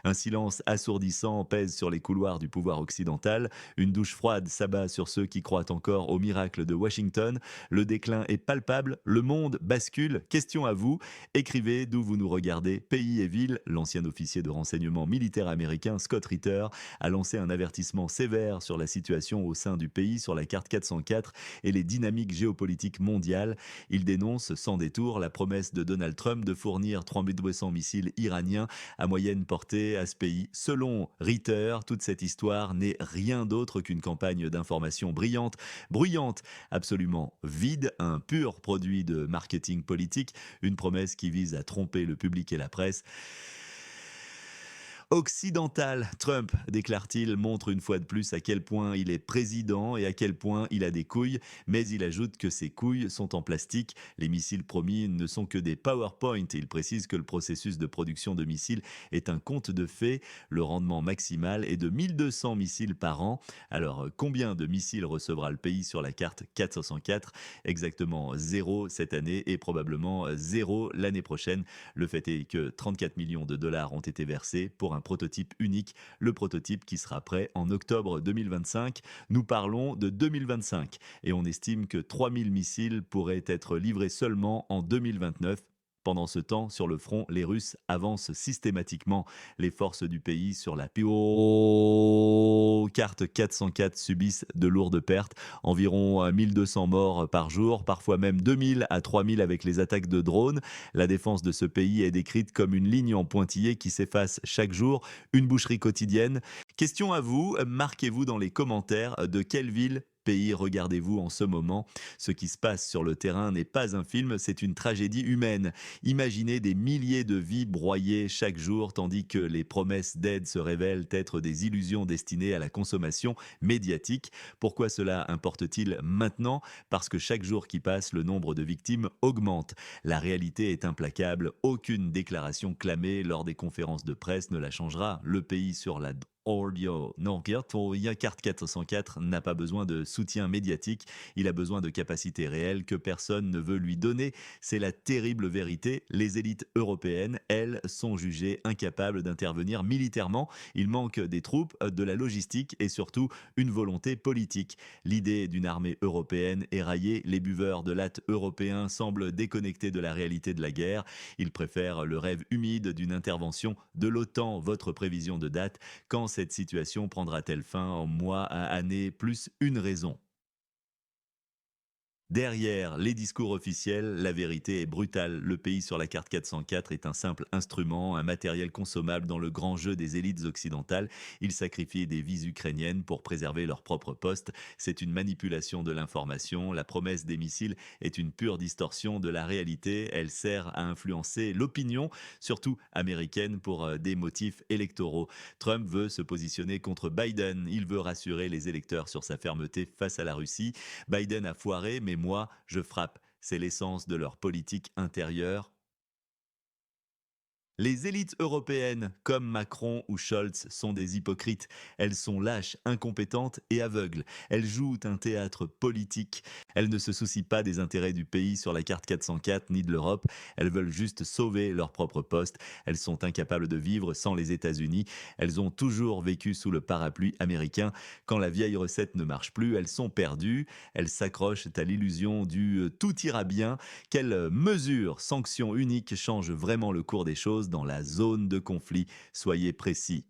Un silence assourdissant pèse sur les couloirs du pouvoir occidental. Une douche froide s'abat sur ceux qui croient encore au miracle de Washington. Le déclin est palpable, le monde bascule. Question à vous. Écrivez d'où vous nous regardez. Pays et ville, l'ancien officier de renseignement militaire américain Scott Ritter a lancé un avertissement sévère sur la situation au sein du pays sur la carte 404 et les dynamiques géopolitiques mondiales. Il dénonce sans détour la promesse de Donald Trump de fournir 3200 missiles iraniens à moyenne portée à ce pays. Selon Ritter, toute cette histoire n'est rien d'autre qu'une campagne d'information bruyante, absolument vide, un pur produit de marketing politique, une promesse qui vise à tromper le public et la presse. Occidental, Trump, déclare-t-il, montre une fois de plus à quel point il est président et à quel point il a des couilles, mais il ajoute que ces couilles sont en plastique. Les missiles promis ne sont que des PowerPoint. Il précise que le processus de production de missiles est un conte de fées. Le rendement maximal est de 1200 missiles par an. Alors, combien de missiles recevra le pays sur la carte 404? Exactement zéro cette année et probablement zéro l'année prochaine. Le fait est que 34 millions de dollars ont été versés pour un prototype unique, le prototype qui sera prêt en octobre 2025. Nous parlons de 2025 et on estime que 3000 missiles pourraient être livrés seulement en 2029. Pendant ce temps, sur le front, les Russes avancent systématiquement. Les forces du pays sur la carte 404 subissent de lourdes pertes, environ 1200 morts par jour, parfois même 2000 à 3000 avec les attaques de drones. La défense de ce pays est décrite comme une ligne en pointillé qui s'efface chaque jour, une boucherie quotidienne. Question à vous, marquez-vous dans les commentaires de quelle ville pays regardez-vous en ce moment. Ce qui se passe sur le terrain n'est pas un film, c'est une tragédie humaine. Imaginez des milliers de vies broyées chaque jour, tandis que les promesses d'aide se révèlent être des illusions destinées à la consommation médiatique. Pourquoi cela importe-t-il maintenant? Parce que chaque jour qui passe, le nombre de victimes augmente. La réalité est implacable. Aucune déclaration clamée lors des conférences de presse ne la changera. Le pays sur la audio. Non, carte 404 n'a pas besoin de soutien médiatique, il a besoin de capacités réelles que personne ne veut lui donner. C'est la terrible vérité. Les élites européennes, elles, sont jugées incapables d'intervenir militairement. Il manque des troupes, de la logistique et surtout une volonté politique. L'idée d'une armée européenne est raillée. Les buveurs de latte européens semblent déconnectés de la réalité de la guerre. Ils préfèrent le rêve humide d'une intervention de l'OTAN. Votre prévision de date, quand cette situation prendra-t-elle fin en mois, à années, plus une raison? Derrière les discours officiels, la vérité est brutale. Le pays sur la carte 404 est un simple instrument, un matériel consommable dans le grand jeu des élites occidentales. Ils sacrifient des vies ukrainiennes pour préserver leur propre poste. C'est une manipulation de l'information. La promesse des missiles est une pure distorsion de la réalité. Elle sert à influencer l'opinion, surtout américaine, pour des motifs électoraux. Trump veut se positionner contre Biden. Il veut rassurer les électeurs sur sa fermeté face à la Russie. Biden a foiré, mais moi, je frappe. C'est l'essence de leur politique intérieure. Les élites européennes, comme Macron ou Scholz, sont des hypocrites. Elles sont lâches, incompétentes et aveugles. Elles jouent un théâtre politique. Elles ne se soucient pas des intérêts du pays sur la carte 404 ni de l'Europe. Elles veulent juste sauver leur propre poste. Elles sont incapables de vivre sans les États-Unis. Elles ont toujours vécu sous le parapluie américain. Quand la vieille recette ne marche plus, elles sont perdues. Elles s'accrochent à l'illusion du tout ira bien. Quelle mesure, sanction unique change vraiment le cours des choses dans la zone de conflit? Soyez précis.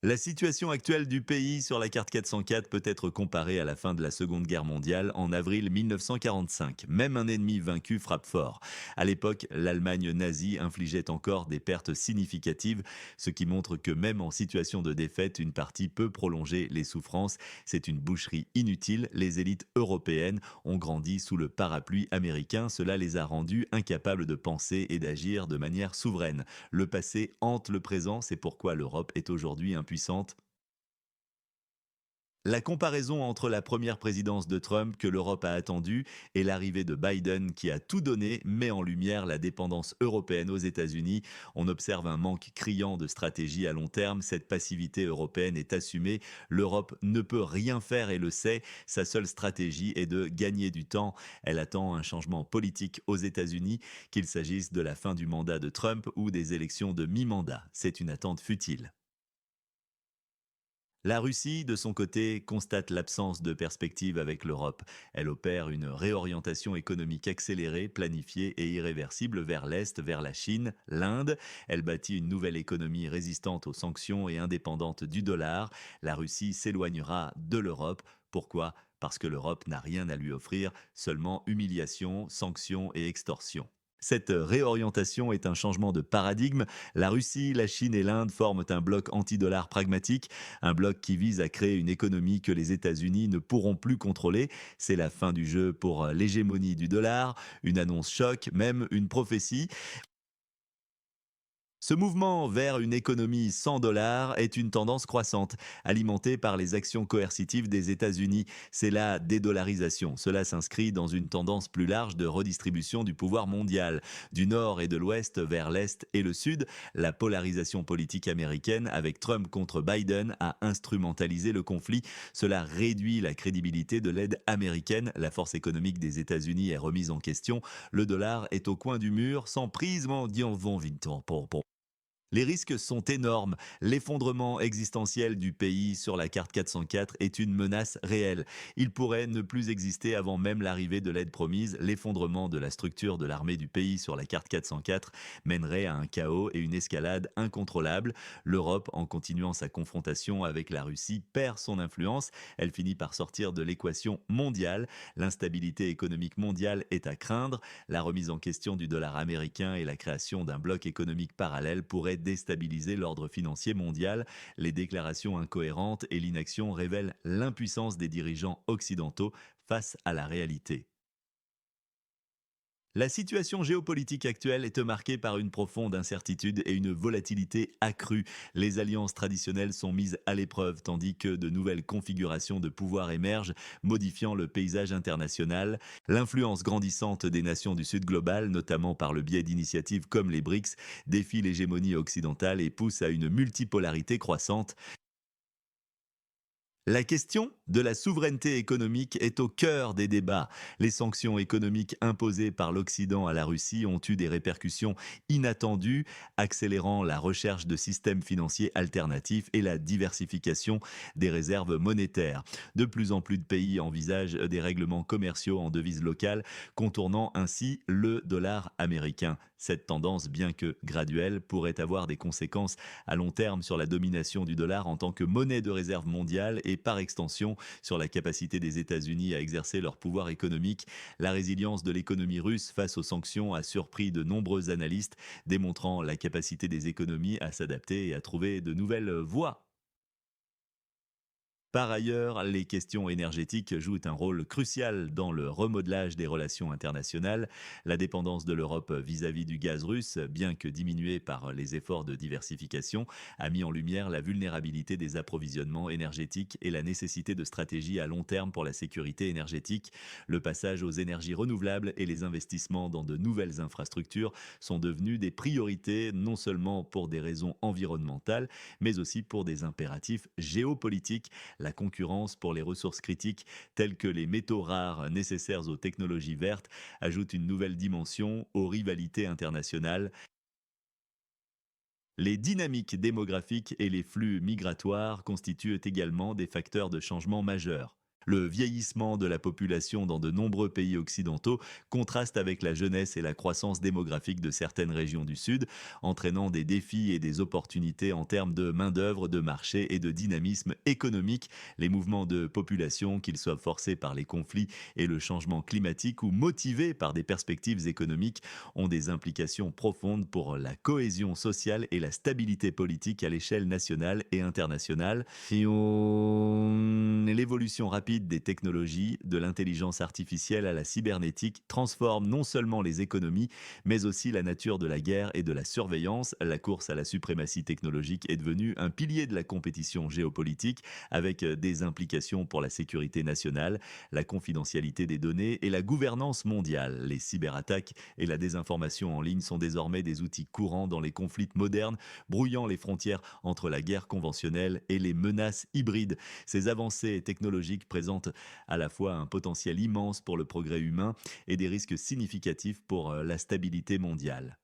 La situation actuelle du pays sur la carte 404 peut être comparée à la fin de la Seconde Guerre mondiale en avril 1945. Même un ennemi vaincu frappe fort. À l'époque, l'Allemagne nazie infligeait encore des pertes significatives, ce qui montre que même en situation de défaite, une partie peut prolonger les souffrances. C'est une boucherie inutile. Les élites européennes ont grandi sous le parapluie américain. Cela les a rendus incapables de penser et d'agir de manière souveraine. Le passé hante le présent, c'est pourquoi l'Europe est aujourd'hui impuissante. La comparaison entre la première présidence de Trump que l'Europe a attendue et l'arrivée de Biden qui a tout donné met en lumière la dépendance européenne aux États-Unis. On observe un manque criant de stratégie à long terme. Cette passivité européenne est assumée. L'Europe ne peut rien faire et le sait. Sa seule stratégie est de gagner du temps. Elle attend un changement politique aux États-Unis, qu'il s'agisse de la fin du mandat de Trump ou des élections de mi-mandat. C'est une attente futile. La Russie, de son côté, constate l'absence de perspective avec l'Europe. Elle opère une réorientation économique accélérée, planifiée et irréversible vers l'Est, vers la Chine, l'Inde. Elle bâtit une nouvelle économie résistante aux sanctions et indépendante du dollar. La Russie s'éloignera de l'Europe. Pourquoi? Parce que l'Europe n'a rien à lui offrir, seulement humiliation, sanctions et extorsion. Cette réorientation est un changement de paradigme. La Russie, la Chine et l'Inde forment un bloc anti-dollar pragmatique, un bloc qui vise à créer une économie que les États-Unis ne pourront plus contrôler. C'est la fin du jeu pour l'hégémonie du dollar, une annonce choc, même une prophétie. Ce mouvement vers une économie sans dollars est une tendance croissante, alimentée par les actions coercitives des États-Unis. C'est la dédollarisation. Cela s'inscrit dans une tendance plus large de redistribution du pouvoir mondial, du nord et de l'ouest vers l'est et le sud. La polarisation politique américaine avec Trump contre Biden a instrumentalisé le conflit. Cela réduit la crédibilité de l'aide américaine. La force économique des États-Unis est remise en question. Le dollar est au coin du mur, sans prise, les risques sont énormes. L'effondrement existentiel du pays sur la carte 404 est une menace réelle. Il pourrait ne plus exister avant même l'arrivée de l'aide promise. L'effondrement de la structure de l'armée du pays sur la carte 404 mènerait à un chaos et une escalade incontrôlable. L'Europe, en continuant sa confrontation avec la Russie, perd son influence. Elle finit par sortir de l'équation mondiale. L'instabilité économique mondiale est à craindre. La remise en question du dollar américain et la création d'un bloc économique parallèle pourraient déstabiliser l'ordre financier mondial. Les déclarations incohérentes et l'inaction révèlent l'impuissance des dirigeants occidentaux face à la réalité. La situation géopolitique actuelle est marquée par une profonde incertitude et une volatilité accrue. Les alliances traditionnelles sont mises à l'épreuve tandis que de nouvelles configurations de pouvoir émergent, modifiant le paysage international. L'influence grandissante des nations du Sud global, notamment par le biais d'initiatives comme les BRICS, défie l'hégémonie occidentale et pousse à une multipolarité croissante. La question de la souveraineté économique est au cœur des débats. Les sanctions économiques imposées par l'Occident à la Russie ont eu des répercussions inattendues, accélérant la recherche de systèmes financiers alternatifs et la diversification des réserves monétaires. De plus en plus de pays envisagent des règlements commerciaux en devise locale, contournant ainsi le dollar américain. Cette tendance, bien que graduelle, pourrait avoir des conséquences à long terme sur la domination du dollar en tant que monnaie de réserve mondiale et par extension sur la capacité des États-Unis à exercer leur pouvoir économique. La résilience de l'économie russe face aux sanctions a surpris de nombreux analystes, démontrant la capacité des économies à s'adapter et à trouver de nouvelles voies. Par ailleurs, les questions énergétiques jouent un rôle crucial dans le remodelage des relations internationales. La dépendance de l'Europe vis-à-vis du gaz russe, bien que diminuée par les efforts de diversification, a mis en lumière la vulnérabilité des approvisionnements énergétiques et la nécessité de stratégies à long terme pour la sécurité énergétique. Le passage aux énergies renouvelables et les investissements dans de nouvelles infrastructures sont devenus des priorités non seulement pour des raisons environnementales, mais aussi pour des impératifs géopolitiques. La concurrence pour les ressources critiques telles que les métaux rares nécessaires aux technologies vertes ajoute une nouvelle dimension aux rivalités internationales. Les dynamiques démographiques et les flux migratoires constituent également des facteurs de changement majeurs. Le vieillissement de la population dans de nombreux pays occidentaux contraste avec la jeunesse et la croissance démographique de certaines régions du Sud, entraînant des défis et des opportunités en termes de main-d'œuvre, de marché et de dynamisme économique. Les mouvements de population, qu'ils soient forcés par les conflits et le changement climatique ou motivés par des perspectives économiques, ont des implications profondes pour la cohésion sociale et la stabilité politique à l'échelle nationale et internationale. L'évolution rapide rapide des technologies, de l'intelligence artificielle à la cybernétique, transforme non seulement les économies, mais aussi la nature de la guerre et de la surveillance. La course à la suprématie technologique est devenue un pilier de la compétition géopolitique, avec des implications pour la sécurité nationale, la confidentialité des données et la gouvernance mondiale. Les cyberattaques et la désinformation en ligne sont désormais des outils courants dans les conflits modernes, brouillant les frontières entre la guerre conventionnelle et les menaces hybrides. Ces avancées technologiques présentent à la fois un potentiel immense pour le progrès humain et des risques significatifs pour la stabilité mondiale.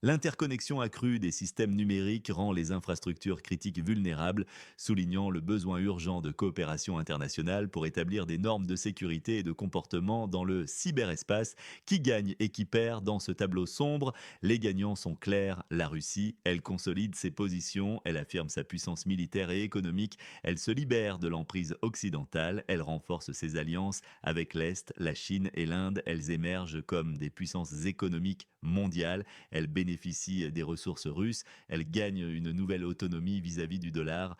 L'interconnexion accrue des systèmes numériques rend les infrastructures critiques vulnérables, soulignant le besoin urgent de coopération internationale pour établir des normes de sécurité et de comportement dans le cyberespace. Qui gagne et qui perd dans ce tableau sombre? Les gagnants sont clairs: la Russie. Elle consolide ses positions, elle affirme sa puissance militaire et économique, elle se libère de l'emprise occidentale, elle renforce ses alliances avec l'Est, la Chine et l'Inde. Elles émergent comme des puissances économiques mondiales. Elle bénéficie des ressources russes, elle gagne une nouvelle autonomie vis-à-vis du dollar.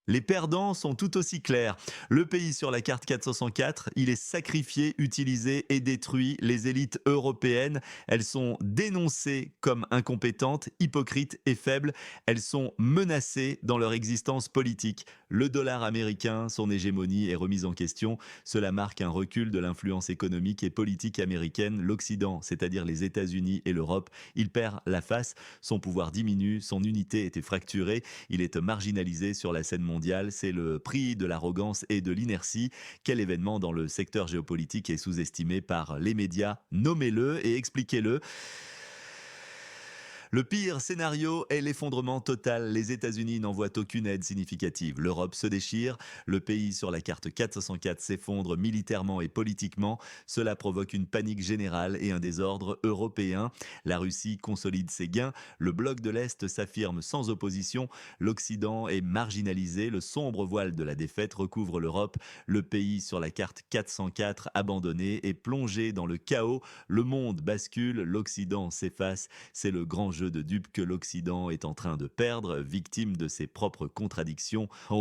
Les perdants sont tout aussi clairs. Le pays sur la carte 404, il est sacrifié, utilisé et détruit. Les élites européennes, elles sont dénoncées comme incompétentes, hypocrites et faibles. Elles sont menacées dans leur existence politique. Le dollar américain, son hégémonie est remise en question. Cela marque un recul de l'influence économique et politique américaine. L'Occident, c'est-à-dire les États-Unis et l'Europe, il perd la face. Son pouvoir diminue, son unité était fracturée. Il est marginalisé sur la scène mondiale. C'est le prix de l'arrogance et de l'inertie. Quel événement dans le secteur géopolitique est sous-estimé par les médias? Nommez-le et expliquez-le. Le pire scénario est l'effondrement total. Les États-Unis n'envoient aucune aide significative. L'Europe se déchire. Le pays sur la carte 404 s'effondre militairement et politiquement. Cela provoque une panique générale et un désordre européen. La Russie consolide ses gains. Le bloc de l'Est s'affirme sans opposition. L'Occident est marginalisé. Le sombre voile de la défaite recouvre l'Europe. Le pays sur la carte 404, abandonné et plongé dans le chaos. Le monde bascule. L'Occident s'efface. C'est le grand jeu de dupes que l'Occident est en train de perdre, victime de ses propres contradictions. Le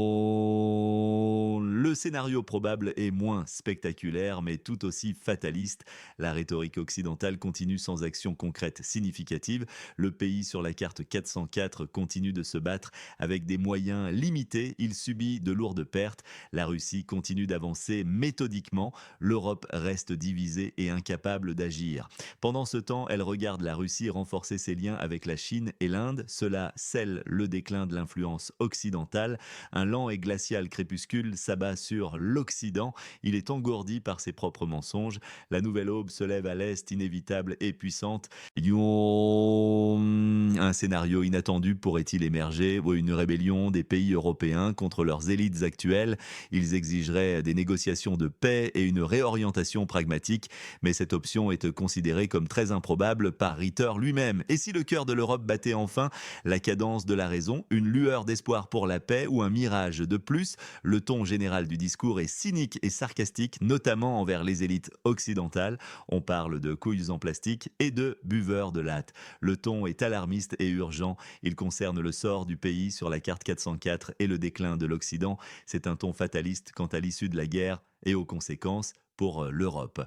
scénario probable est moins spectaculaire, mais tout aussi fataliste. La rhétorique occidentale continue sans action concrète significative. Le pays sur la carte 404 continue de se battre avec des moyens limités. Il subit de lourdes pertes. La Russie continue d'avancer méthodiquement. L'Europe reste divisée et incapable d'agir. Pendant ce temps, elle regarde la Russie renforcer ses liens avec la Chine et l'Inde. Cela scelle le déclin de l'influence occidentale. Un lent et glacial crépuscule s'abat sur l'Occident. Il est engourdi par ses propres mensonges. La nouvelle aube se lève à l'Est, inévitable et puissante. Un scénario inattendu pourrait-il émerger? Une rébellion des pays européens contre leurs élites actuelles. Ils exigeraient des négociations de paix et une réorientation pragmatique, mais cette option est considérée comme très improbable par Ritter lui-même. Et si le cœur de l'Europe battait enfin la cadence de la raison, une lueur d'espoir pour la paix ou un mirage de plus? Le ton général du discours est cynique et sarcastique, notamment envers les élites occidentales. On parle de couilles en plastique et de buveurs de latte. Le ton est alarmiste et urgent. Il concerne le sort du pays sur la carte 404 et le déclin de l'Occident. C'est un ton fataliste quant à l'issue de la guerre et aux conséquences pour l'Europe.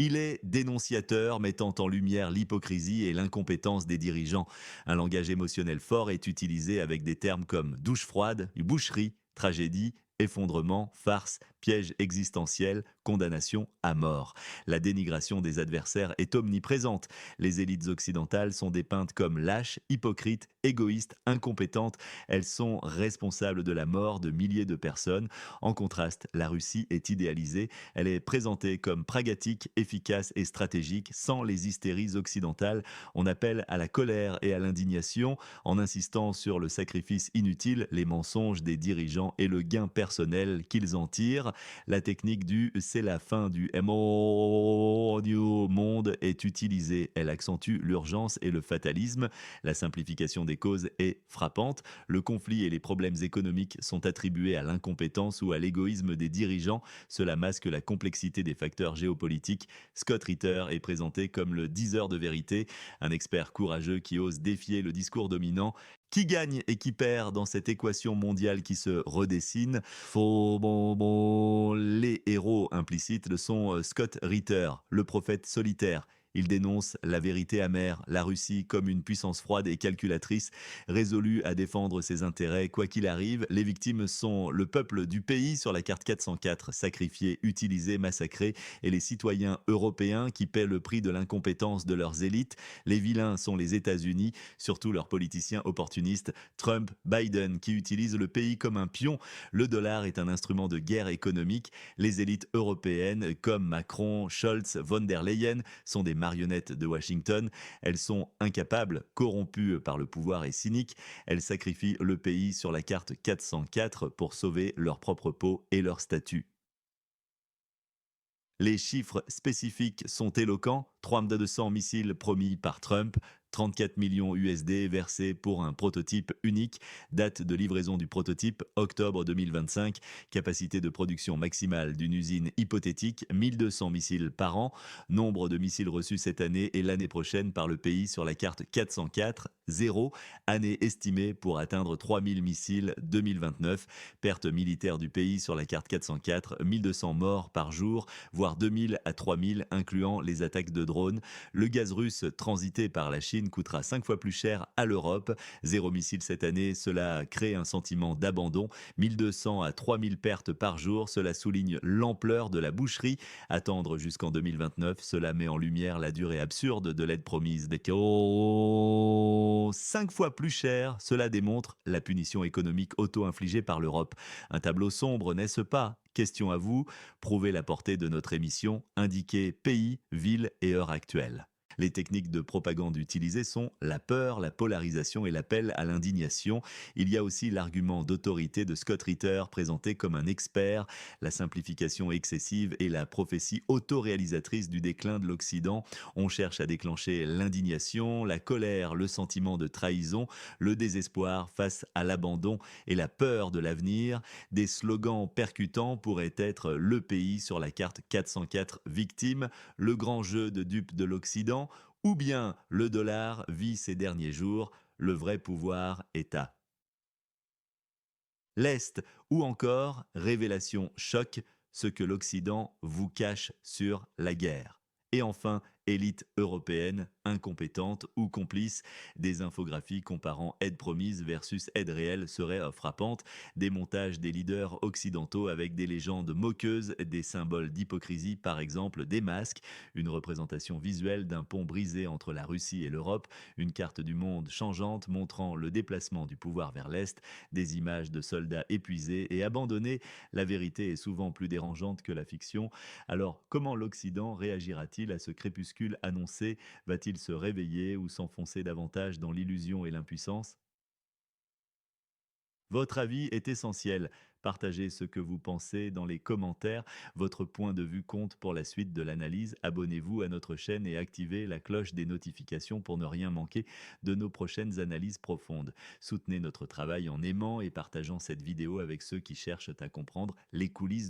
Il est dénonciateur, mettant en lumière l'hypocrisie et l'incompétence des dirigeants. Un langage émotionnel fort est utilisé avec des termes comme douche froide, boucherie, tragédie, effondrement, farce, piège existentiel, condamnation à mort. La dénigration des adversaires est omniprésente. Les élites occidentales sont dépeintes comme lâches, hypocrites, égoïstes, incompétentes. Elles sont responsables de la mort de milliers de personnes. En contraste, la Russie est idéalisée. Elle est présentée comme pragmatique, efficace et stratégique, sans les hystéries occidentales. On appelle à la colère et à l'indignation en insistant sur le sacrifice inutile, les mensonges des dirigeants et le gain personnel qu'ils en tirent. La technique du c'est la fin du monde est utilisée. Elle accentue l'urgence et le fatalisme. La simplification des causes est frappante. Le conflit et les problèmes économiques sont attribués à l'incompétence ou à l'égoïsme des dirigeants. Cela masque la complexité des facteurs géopolitiques. Scott Ritter est présenté comme le diseur de vérité, un expert courageux qui ose défier le discours dominant. Qui gagne et qui perd dans cette équation mondiale qui se redessine? Faux, bon, bon. Les héros implicites le sont Scott Ritter, le prophète solitaire. Il dénonce la vérité amère, la Russie comme une puissance froide et calculatrice, résolue à défendre ses intérêts. Quoi qu'il arrive, les victimes sont le peuple du pays sur la carte 404, sacrifié, utilisé, massacré, et les citoyens européens qui paient le prix de l'incompétence de leurs élites. Les vilains sont les États-Unis, surtout leurs politiciens opportunistes, Trump, Biden, qui utilisent le pays comme un pion. Le dollar est un instrument de guerre économique. Les élites européennes, comme Macron, Scholz, von der Leyen, sont des marionnettes de Washington. Elles sont incapables, corrompues par le pouvoir et cyniques. Elles sacrifient le pays sur la carte 404 pour sauver leur propre peau et leur statut. Les chiffres spécifiques sont éloquents. 3200 missiles promis par Trump, 34 millions USD versés pour un prototype unique, date de livraison du prototype octobre 2025, capacité de production maximale d'une usine hypothétique 1200 missiles par an, nombre de missiles reçus cette année et l'année prochaine par le pays sur la carte 404, 0, année estimée pour atteindre 3000 missiles 2029, perte militaire du pays sur la carte 404, 1200 morts par jour, voire 2000 à 3000 incluant les attaques de drones. Le gaz russe transité par la Chine coûtera 5 fois plus cher à l'Europe. Zéro missile cette année, cela crée un sentiment d'abandon. 1200 à 3000 pertes par jour, cela souligne l'ampleur de la boucherie. Attendre jusqu'en 2029, cela met en lumière la durée absurde de l'aide promise. Des 5 fois plus cher, cela démontre la punition économique auto-infligée par l'Europe. Un tableau sombre, n'est-ce pas? Question à vous, prouvez la portée de notre émission, indiquez pays, ville et heure actuelle. Les techniques de propagande utilisées sont la peur, la polarisation et l'appel à l'indignation. Il y a aussi l'argument d'autorité de Scott Ritter présenté comme un expert, la simplification excessive et la prophétie autoréalisatrice du déclin de l'Occident. On cherche à déclencher l'indignation, la colère, le sentiment de trahison, le désespoir face à l'abandon et la peur de l'avenir. Des slogans percutants pourraient être le pays sur la carte 404 victime, le grand jeu de dupes de l'Occident, ou bien le dollar vit ses derniers jours, le vrai pouvoir est à l'Est, ou encore révélation choc, ce que l'Occident vous cache sur la guerre. Et enfin, élite européenne, incompétente ou complice, des infographies comparant aide promise versus aide réelle seraient frappantes, des montages des leaders occidentaux avec des légendes moqueuses, des symboles d'hypocrisie par exemple, des masques, une représentation visuelle d'un pont brisé entre la Russie et l'Europe, une carte du monde changeante montrant le déplacement du pouvoir vers l'Est, des images de soldats épuisés et abandonnés. La vérité est souvent plus dérangeante que la fiction. Alors, comment l'Occident réagira-t-il à ce crépuscule annoncé? Va-t-il se réveiller ou s'enfoncer davantage dans l'illusion et l'impuissance? Votre avis est essentiel. Partagez ce que vous pensez dans les commentaires. Votre point de vue compte pour la suite de l'analyse. Abonnez-vous à notre chaîne et activez la cloche des notifications pour ne rien manquer de nos prochaines analyses profondes. Soutenez notre travail en aimant et partageant cette vidéo avec ceux qui cherchent à comprendre les coulisses